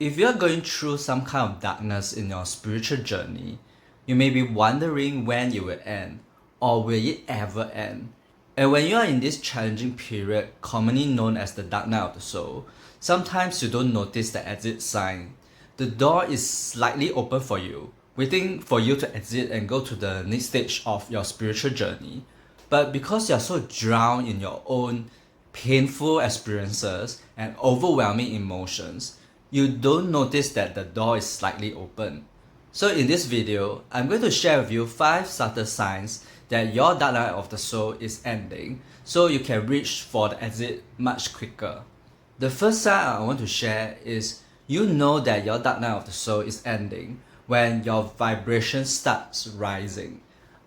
If you're going through some kind of darkness in your spiritual journey, you may be wondering when it will end, or will it ever end. And when you are in this challenging period, commonly known as the dark night of the soul, sometimes you don't notice the exit sign. The door is slightly open for you, waiting for you to exit and go to the next stage of your spiritual journey. But because you are so drowned in your own painful experiences and overwhelming emotions, you don't notice that the door is slightly open. So in this video, I'm going to share with you 5 subtle signs that your dark night of the soul is ending, so you can reach for the exit much quicker. The first sign I want to share is you know that your dark night of the soul is ending when your vibration starts rising.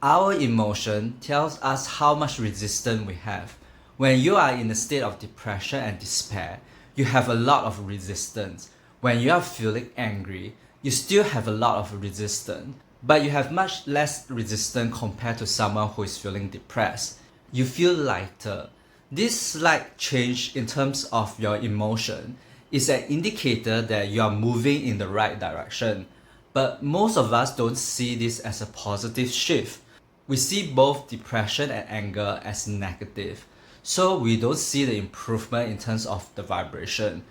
Our emotion tells us how much resistance we have. When you are in a state of depression and despair, you have a lot of resistance. When you are feeling angry, you still have a lot of resistance, but you have much less resistance compared to someone who is feeling depressed. You feel lighter. This slight change in terms of your emotion is an indicator that you are moving in the right direction. But most of us don't see this as a positive shift. We see both depression and anger as negative, so we don't see the improvement in terms of the vibration.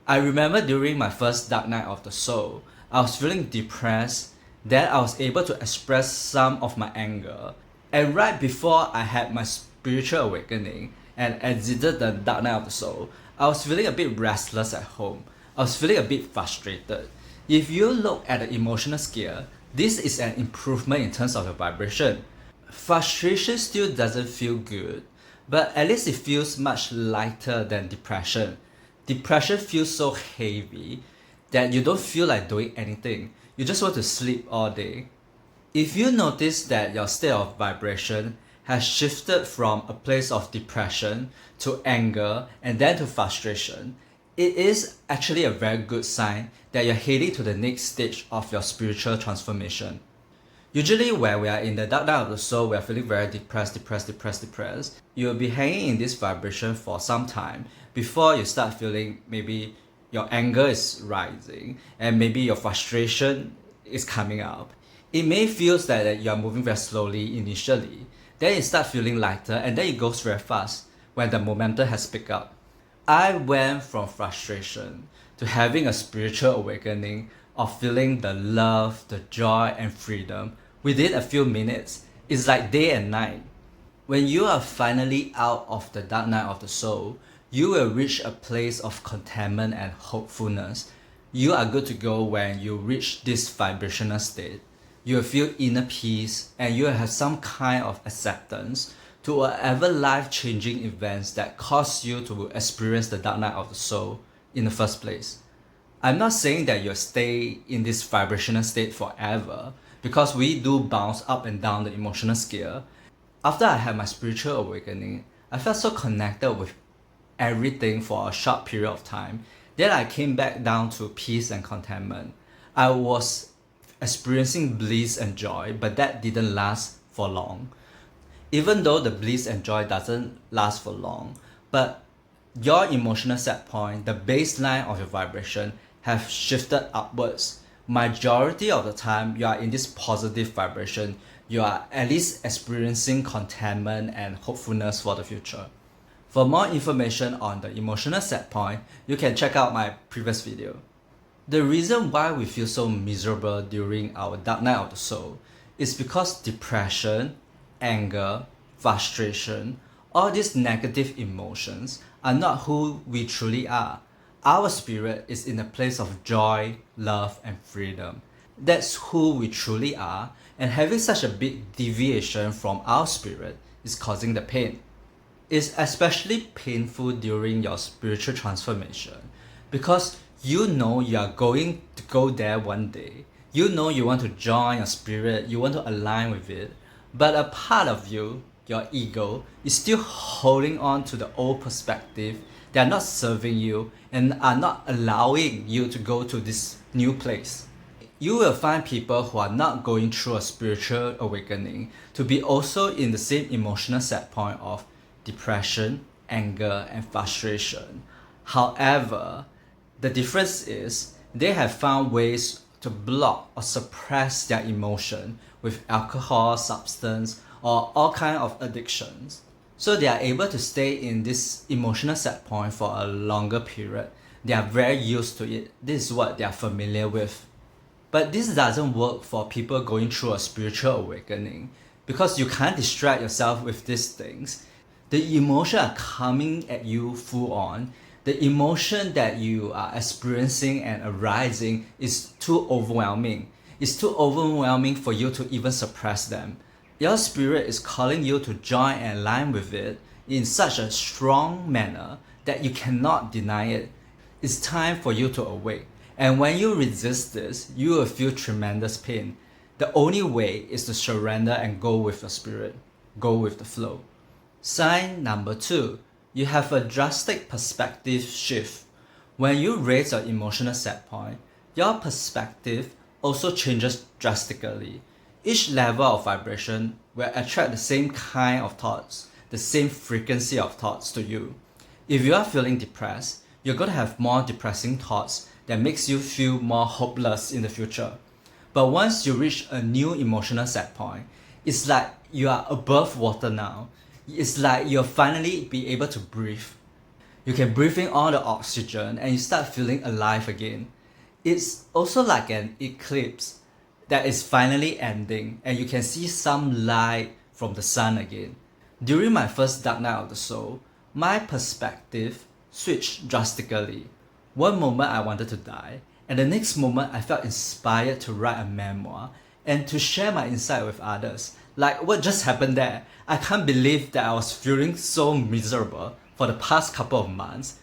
I remember during my first dark night of the soul, I was feeling depressed, then I was able to express some of my anger. And right before I had my spiritual awakening and exited the dark night of the soul, I was feeling a bit restless at home. I was feeling a bit frustrated. If you look at the emotional scale, this is an improvement in terms of the vibration. Frustration still doesn't feel good, but at least it feels much lighter than depression. Depression feels so heavy that you don't feel like doing anything. You just want to sleep all day. If you notice that your state of vibration has shifted from a place of depression to anger and then to frustration, it is actually a very good sign that you're heading to the next stage of your spiritual transformation. Usually when we are in the dark night of the soul, we are feeling very depressed. You'll be hanging in this vibration for some time before you start feeling maybe your anger is rising and maybe your frustration is coming up. It may feel that you are moving very slowly initially, then you start feeling lighter and then it goes very fast when the momentum has picked up. I went from frustration to having a spiritual awakening of feeling the love, the joy and freedom within a few minutes. It's like day and night. When you are finally out of the dark night of the soul, you will reach a place of contentment and hopefulness. You are good to go when you reach this vibrational state. You will feel inner peace and you will have some kind of acceptance to whatever life-changing events that cause you to experience the dark night of the soul in the first place. I'm not saying that you'll stay in this vibrational state forever, because we do bounce up and down the emotional scale. After I had my spiritual awakening, I felt so connected with everything for a short period of time. Then I came back down to peace and contentment. I was experiencing bliss and joy, but that didn't last for long. Even though the bliss and joy doesn't last for long, but your emotional set point, the baseline of your vibration, have shifted upwards. Majority of the time, you are in this positive vibration. You are at least experiencing contentment and hopefulness for the future. For more information on the emotional set point, you can check out my previous video. The reason why we feel so miserable during our dark night of the soul is because depression, anger, frustration, all these negative emotions are not who we truly are. Our spirit is in a place of joy, love, and freedom. That's who we truly are, and having such a big deviation from our spirit is causing the pain. It's especially painful during your spiritual transformation because you know you are going to go there one day. You know you want to join your spirit, you want to align with it, but a part of you, your ego, is still holding on to the old perspective. They are not serving you and are not allowing you to go to this new place. You will find people who are not going through a spiritual awakening to be also in the same emotional set point of depression, anger, and frustration. However, the difference is They have found ways to block or suppress their emotion with alcohol, substance, or all kind of addictions. So they are able to stay in this emotional set point for a longer period. They are very used to it. This is what they are familiar with. But this doesn't work for people going through a spiritual awakening because you can't distract yourself with these things. The emotions are coming at you full on. The emotion that you are experiencing and arising is too overwhelming. It's too overwhelming for you to even suppress them. Your spirit is calling you to join and align with it in such a strong manner that you cannot deny it. It's time for you to awake. And when you resist this, you will feel tremendous pain. The only way is to surrender and go with the spirit, go with the flow. Sign number 2, you have a drastic perspective shift. When you raise your emotional set point, your perspective also changes drastically. Each level of vibration will attract the same kind of thoughts, the same frequency of thoughts to you. If you are feeling depressed, you're going to have more depressing thoughts that makes you feel more hopeless in the future. But once you reach a new emotional set point, it's like you are above water now. It's like you'll finally be able to breathe. You can breathe in all the oxygen and you start feeling alive again. It's also like an eclipse that is finally ending and you can see some light from the sun again. During my first dark night of the soul, my perspective switched drastically. One moment I wanted to die, and the next moment I felt inspired to write a memoir and to share my insight with others. Like what just happened there? I can't believe that I was feeling so miserable for the past couple of months.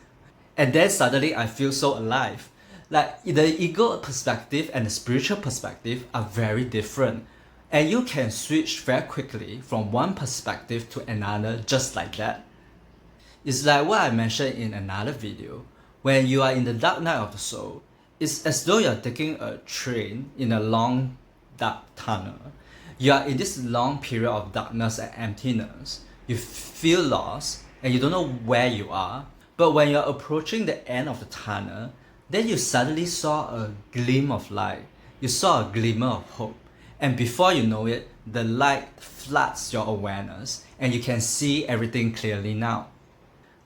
And then suddenly I feel so alive. Like the ego perspective and the spiritual perspective are very different. And you can switch very quickly from one perspective to another just like that. It's like what I mentioned in another video. When you are in the dark night of the soul, it's as though you're taking a train in a long dark tunnel. You are in this long period of darkness and emptiness. You feel lost and you don't know where you are. But when you're approaching the end of the tunnel, then you suddenly saw a gleam of light. You saw a glimmer of hope. And before you know it, the light floods your awareness and you can see everything clearly now.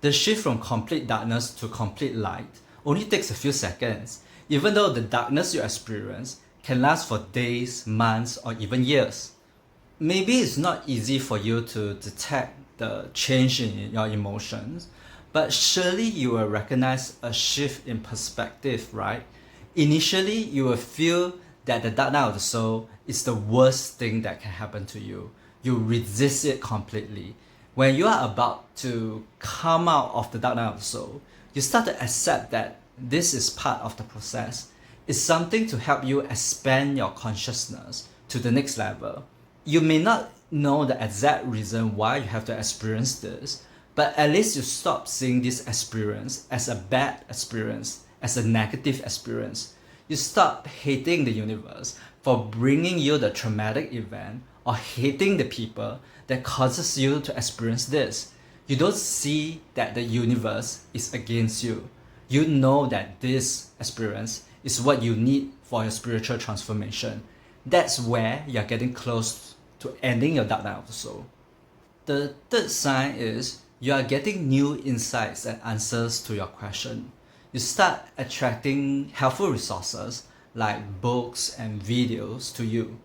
The shift from complete darkness to complete light only takes a few seconds, even though the darkness you experience can last for days, months, or even years. Maybe it's not easy for you to detect the change in your emotions, but surely you will recognize a shift in perspective, right? Initially, you will feel that the dark night of the soul is the worst thing that can happen to you. You resist it completely. When you are about to come out of the dark night of the soul, you start to accept that this is part of the process. It's something to help you expand your consciousness to the next level. You may not know the exact reason why you have to experience this, but at least you stop seeing this experience as a bad experience, as a negative experience. You stop hating the universe for bringing you the traumatic event or hating the people that causes you to experience this. You don't see that the universe is against you. You know that this experience is what you need for your spiritual transformation. That's where you're getting close to ending your dark night of the soul. The third sign is you are getting new insights and answers to your question. You start attracting helpful resources like books and videos to you.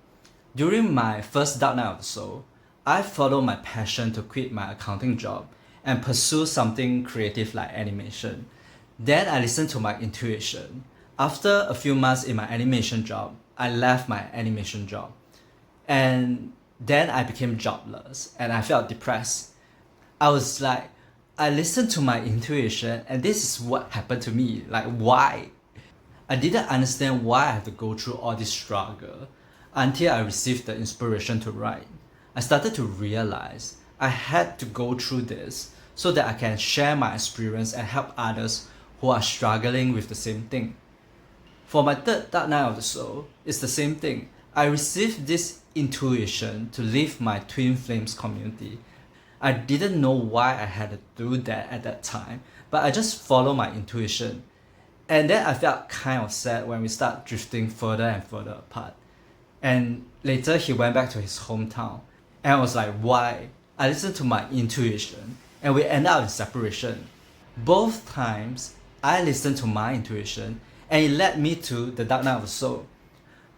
During my first dark night of the soul, I followed my passion to quit my accounting job and pursue something creative like animation. Then I listened to my intuition. After a few months in my animation job, I left my animation job. And then I became jobless and I felt depressed. I was like, I listened to my intuition and this is what happened to me. Like, why? I didn't understand why I have to go through all this struggle until I received the inspiration to write. I started to realize I had to go through this so that I can share my experience and help others who are struggling with the same thing. For my third dark night of the soul, it's the same thing. I received this intuition to leave my Twin Flames community. I didn't know why I had to do that at that time, but I just followed my intuition. And then I felt kind of sad when we start drifting further and further apart. And later he went back to his hometown. And I was like, why? I listened to my intuition and we ended up in separation. Both times, I listened to my intuition and it led me to the dark night of the soul.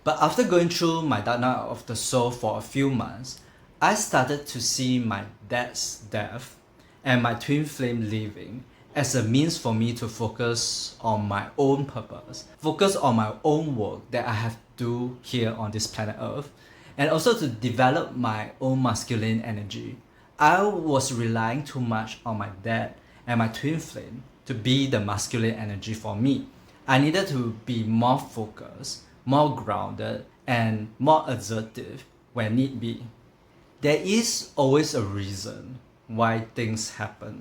But after going through my dark night of the soul for a few months, I started to see my dad's death and my twin flame leaving as a means for me to focus on my own purpose, focus on my own work that I have to do here on this planet Earth, and also to develop my own masculine energy. I was relying too much on my dad and my twin flame to be the masculine energy for me. I needed to be more focused, more grounded, and more assertive when need be. There is always a reason why things happen.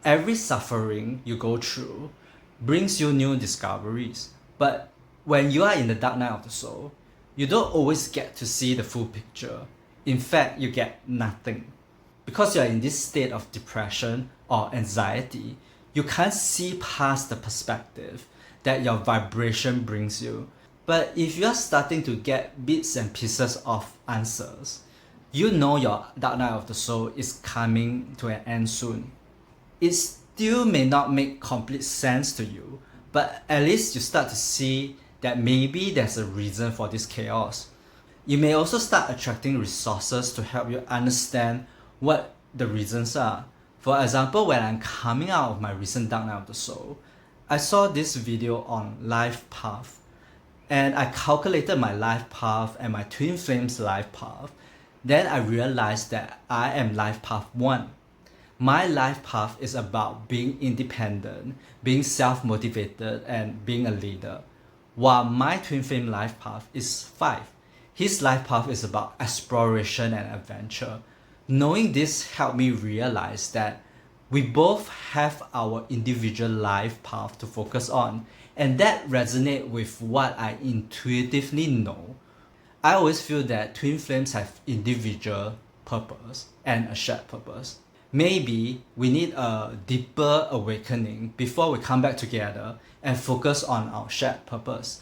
Every suffering you go through brings you new discoveries. But when you are in the dark night of the soul, you don't always get to see the full picture. In fact, you get nothing. Because you are in this state of depression or anxiety, you can't see past the perspective that your vibration brings you. But if you are starting to get bits and pieces of answers, you know your dark night of the soul is coming to an end soon. It still may not make complete sense to you, but at least you start to see that maybe there's a reason for this chaos. You may also start attracting resources to help you understand what the reasons are. For example, when I'm coming out of my recent dark night of the soul, I saw this video on life path, and I calculated my life path and my twin flame's life path. Then I realized that I am life path 1. My life path is about being independent, being self-motivated, and being a leader, while my twin flame life path is 5. His life path is about exploration and adventure. Knowing this helped me realize that we both have our individual life path to focus on, and that resonates with what I intuitively know. I always feel that twin flames have individual purpose and a shared purpose. Maybe we need a deeper awakening before we come back together and focus on our shared purpose.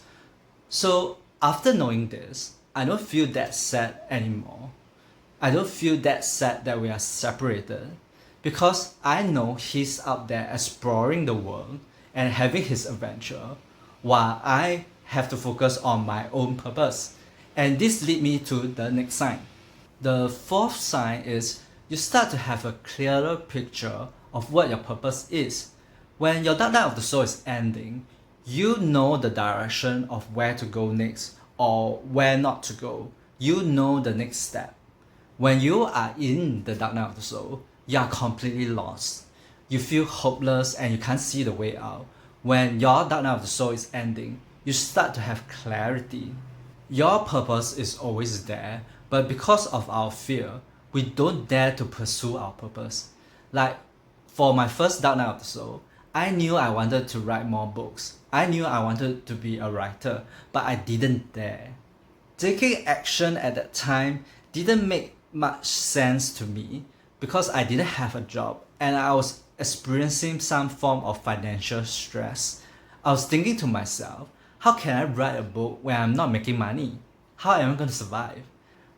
So after knowing this, I don't feel that sad anymore. I don't feel that sad that we are separated, because I know he's out there exploring the world and having his adventure, while I have to focus on my own purpose. And this leads me to the next sign. The 4th sign is you start to have a clearer picture of what your purpose is. When your dark night of the soul is ending, you know the direction of where to go next or where not to go. You know the next step. When you are in the dark night of the soul, you are completely lost. You feel hopeless and you can't see the way out. When your dark night of the soul is ending, you start to have clarity. Your purpose is always there, but because of our fear, we don't dare to pursue our purpose. Like, for my first dark night of the soul, I knew I wanted to write more books. I knew I wanted to be a writer, but I didn't dare. Taking action at that time didn't make much sense to me because I didn't have a job and I was experiencing some form of financial stress. I was thinking to myself, how can I write a book when I'm not making money? How am I going to survive?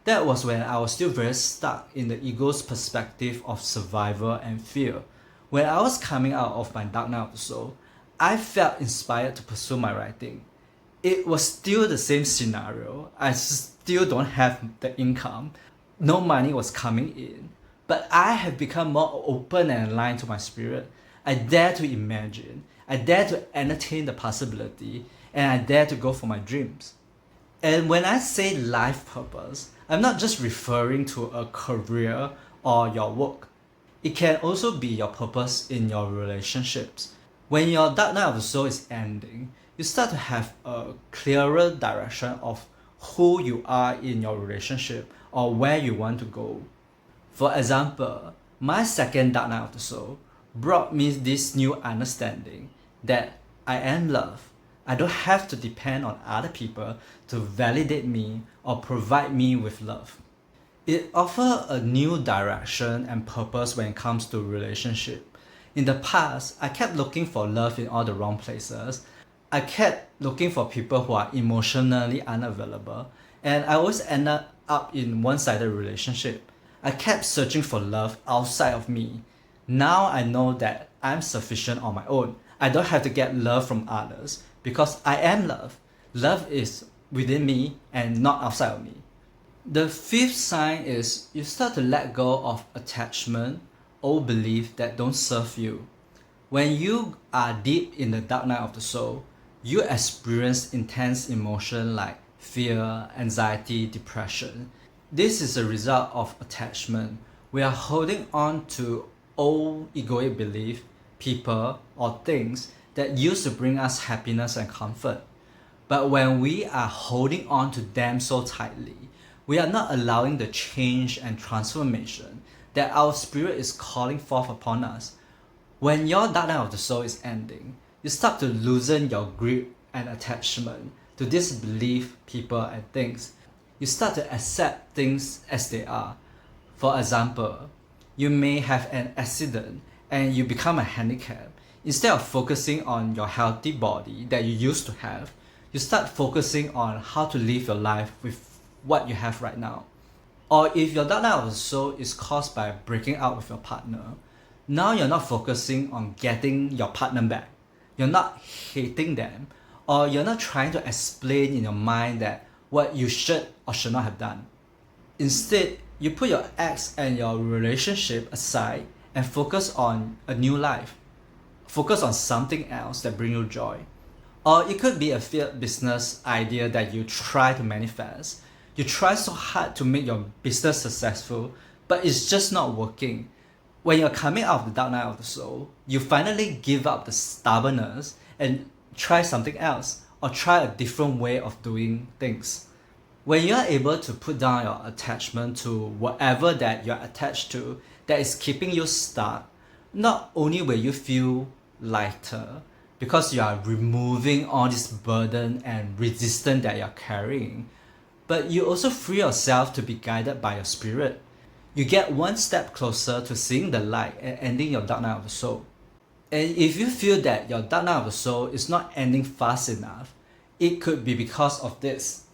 That was when I was still very stuck in the ego's perspective of survival and fear. When I was coming out of my dark night of the soul, I felt inspired to pursue my writing. It was still the same scenario. I still don't have the income. No money was coming in. But I have become more open and aligned to my spirit. I dare to imagine. I dare to entertain the possibility. And I dare to go for my dreams. And when I say life purpose, I'm not just referring to a career or your work. It can also be your purpose in your relationships. When your dark night of the soul is ending, you start to have a clearer direction of who you are in your relationship or where you want to go. For example, my second dark night of the soul brought me this new understanding that I am love. I don't have to depend on other people to validate me or provide me with love. It offers a new direction and purpose when it comes to relationship. In the past, I kept looking for love in all the wrong places, I kept looking for people who are emotionally unavailable, and I always ended up in one-sided relationship. I kept searching for love outside of me. Now I know that I'm sufficient on my own. I don't have to get love from others because I am love. Love is within me and not outside of me. The fifth sign is you start to let go of attachment, old beliefs that don't serve you. When you are deep in the dark night of the soul, you experience intense emotion like fear, anxiety, depression. This is a result of attachment. We are holding on to old egoic beliefs, people, or things that used to bring us happiness and comfort. But when we are holding on to them so tightly, we are not allowing the change and transformation that our spirit is calling forth upon us. When your dark night of the soul is ending, you start to loosen your grip and attachment to this belief, people, and things. You start to accept things as they are. For example, you may have an accident and you become a handicap. Instead of focusing on your healthy body that you used to have, you start focusing on how to live your life with what you have right now. Or if your dark night of the soul is caused by breaking up with your partner, now you're not focusing on getting your partner back. You're not hating them, or you're not trying to explain in your mind that what you should or should not have done. Instead, you put your ex and your relationship aside and focus on a new life. Focus on something else that brings you joy. Or it could be a failed business idea that you try to manifest. You try so hard to make your business successful, but it's just not working. When you're coming out of the dark night of the soul, you finally give up the stubbornness and try something else, or try a different way of doing things. When you are able to put down your attachment to whatever that you're attached to that is keeping you stuck, not only will you feel lighter because you are removing all this burden and resistance that you're carrying, but you also free yourself to be guided by your spirit. You get one step closer to seeing the light and ending your dark night of the soul. And if you feel that your dark night of the soul is not ending fast enough, it could be because of this.